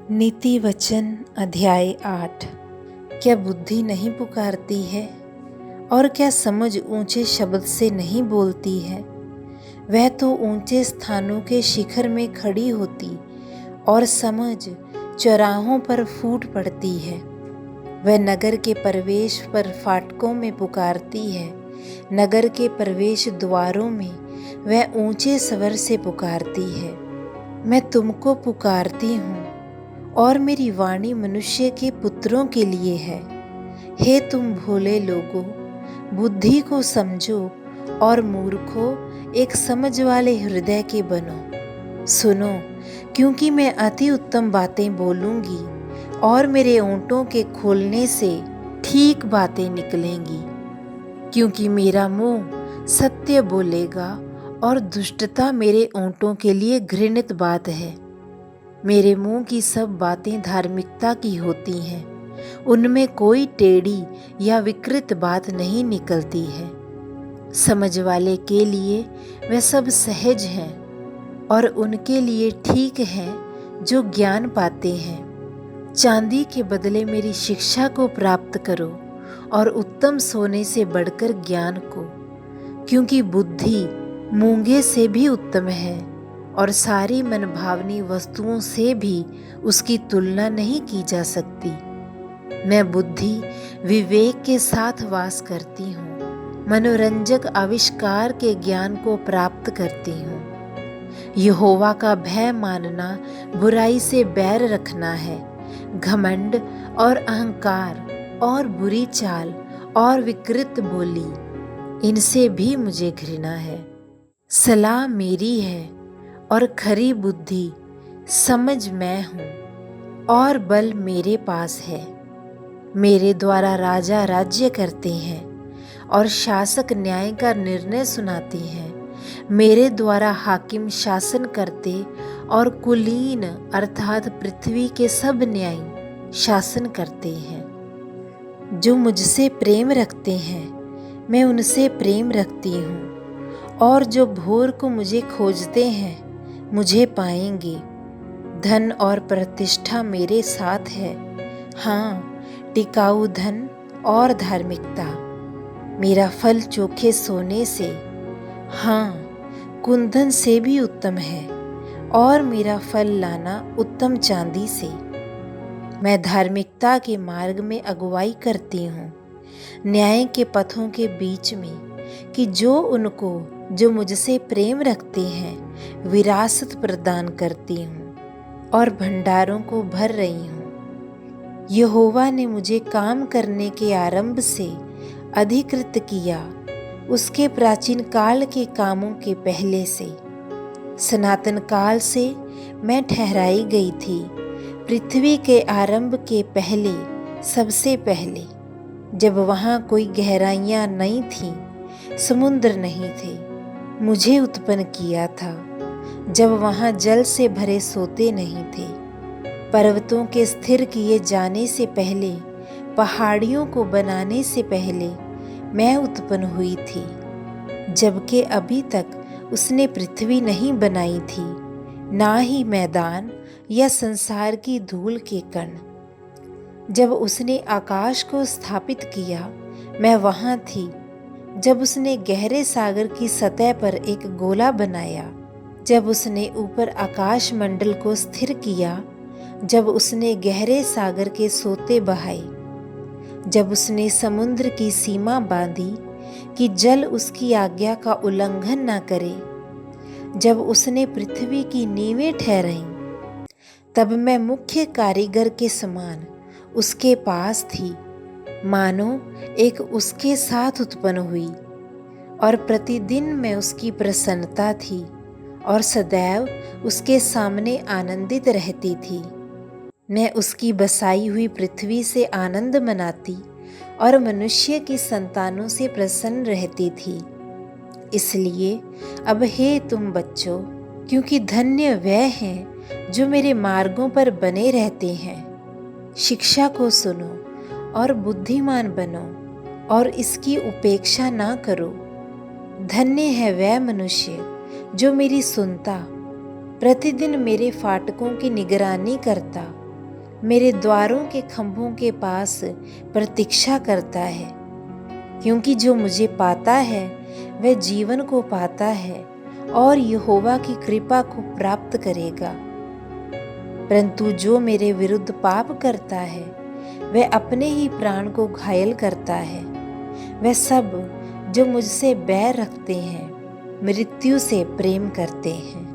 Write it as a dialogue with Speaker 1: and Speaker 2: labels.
Speaker 1: नीति वचन अध्याय 8। क्या बुद्धि नहीं पुकारती है और क्या समझ ऊंचे शब्द से नहीं बोलती है। वह तो ऊंचे स्थानों के शिखर में खड़ी होती और समझ चौराहों पर फूट पड़ती है। वह नगर के प्रवेश पर फाटकों में पुकारती है, नगर के प्रवेश द्वारों में वह ऊंचे स्वर से पुकारती है। मैं तुमको पुकारती हूँ और मेरी वाणी मनुष्य के पुत्रों के लिए है। हे तुम भोले लोगों, बुद्धि को समझो और मूर्खों, एक समझ वाले हृदय के बनो। सुनो, क्योंकि मैं अति उत्तम बातें बोलूंगी और मेरे ओंठों के खोलने से ठीक बातें निकलेंगी। क्योंकि मेरा मुंह सत्य बोलेगा और दुष्टता मेरे ओंठों के लिए घृणित बात है। मेरे मुंह की सब बातें धार्मिकता की होती हैं, उनमें कोई टेढ़ी या विकृत बात नहीं निकलती है। समझ वाले के लिए वह सब सहज हैं और उनके लिए ठीक है जो ज्ञान पाते हैं। चांदी के बदले मेरी शिक्षा को प्राप्त करो और उत्तम सोने से बढ़कर ज्ञान को, क्योंकि बुद्धि मूंगे से भी उत्तम है और सारी मनभावनी वस्तुओं से भी उसकी तुलना नहीं की जा सकती। मैं बुद्धि विवेक के साथ वास करती हूँ, मनोरंजक आविष्कार के ज्ञान को प्राप्त करती हूँ। यहोवा का भय मानना बुराई से बैर रखना है। घमंड और अहंकार और बुरी चाल और विकृत बोली, इनसे भी मुझे घृणा है। सलाह मेरी है और खरी बुद्धि समझ मैं हूँ और बल मेरे पास है। मेरे द्वारा राजा राज्य करते हैं और शासक न्याय का निर्णय सुनाते हैं। मेरे द्वारा हाकिम शासन करते और कुलीन अर्थात पृथ्वी के सब न्यायी शासन करते हैं। जो मुझसे प्रेम रखते हैं मैं उनसे प्रेम रखती हूँ, और जो भोर को मुझे खोजते हैं मुझे पाएंगे। धन और प्रतिष्ठा मेरे साथ है, हाँ, टिकाऊ धन और धार्मिकता। मेरा फल चोखे सोने से, हाँ, कुंदन से भी उत्तम है, और मेरा फल लाना उत्तम चांदी से। मैं धार्मिकता के मार्ग में अगुवाई करती हूँ, न्याय के पथों के बीच में, कि जो मुझसे प्रेम रखते हैं विरासत प्रदान करती हूँ और भंडारों को भर रही हूँ। यहोवा ने मुझे काम करने के आरंभ से अधिकृत किया, उसके प्राचीन काल के कामों के पहले से। सनातन काल से मैं ठहराई गई थी, पृथ्वी के आरंभ के पहले, सबसे पहले, जब वहाँ कोई गहराइयाँ नहीं थीं, समुद्र नहीं थे, मुझे उत्पन्न किया था। जब वहाँ जल से भरे सोते नहीं थे, पर्वतों के स्थिर किए जाने से पहले, पहाड़ियों को बनाने से पहले मैं उत्पन्न हुई थी, जबकि अभी तक उसने पृथ्वी नहीं बनाई थी, ना ही मैदान या संसार की धूल के कण। जब उसने आकाश को स्थापित किया मैं वहाँ थी। जब उसने गहरे सागर की सतह पर एक गोला बनाया, जब उसने ऊपर आकाश मंडल को स्थिर किया, जब उसने गहरे सागर के सोते बहाए, जब उसने समुद्र की सीमा बांधी कि जल उसकी आज्ञा का उल्लंघन न करे, जब उसने पृथ्वी की नींवें ठहराई, तब मैं मुख्य कारीगर के समान उसके पास थी, मानो एक उसके साथ उत्पन्न हुई, और प्रतिदिन मैं उसकी प्रसन्नता थी और सदैव उसके सामने आनंदित रहती थी। मैं उसकी बसाई हुई पृथ्वी से आनंद मनाती और मनुष्य की संतानों से प्रसन्न रहती थी। इसलिए अब हे तुम बच्चों, क्योंकि धन्य वह हैं जो मेरे मार्गों पर बने रहते हैं। शिक्षा को सुनो और बुद्धिमान बनो और इसकी उपेक्षा ना करो। धन्य है वह मनुष्य जो मेरी सुनता, प्रतिदिन मेरे फाटकों की निगरानी करता मेरे द्वारों के खंभों के पास प्रतीक्षा करता है, क्योंकि जो मुझे पाता है वह जीवन को पाता है और यहोवा की कृपा को प्राप्त करेगा। परंतु जो मेरे विरुद्ध पाप करता है वह अपने ही प्राण को घायल करता है। वह सब जो मुझसे बैर रखते हैं मृत्यु से प्रेम करते हैं।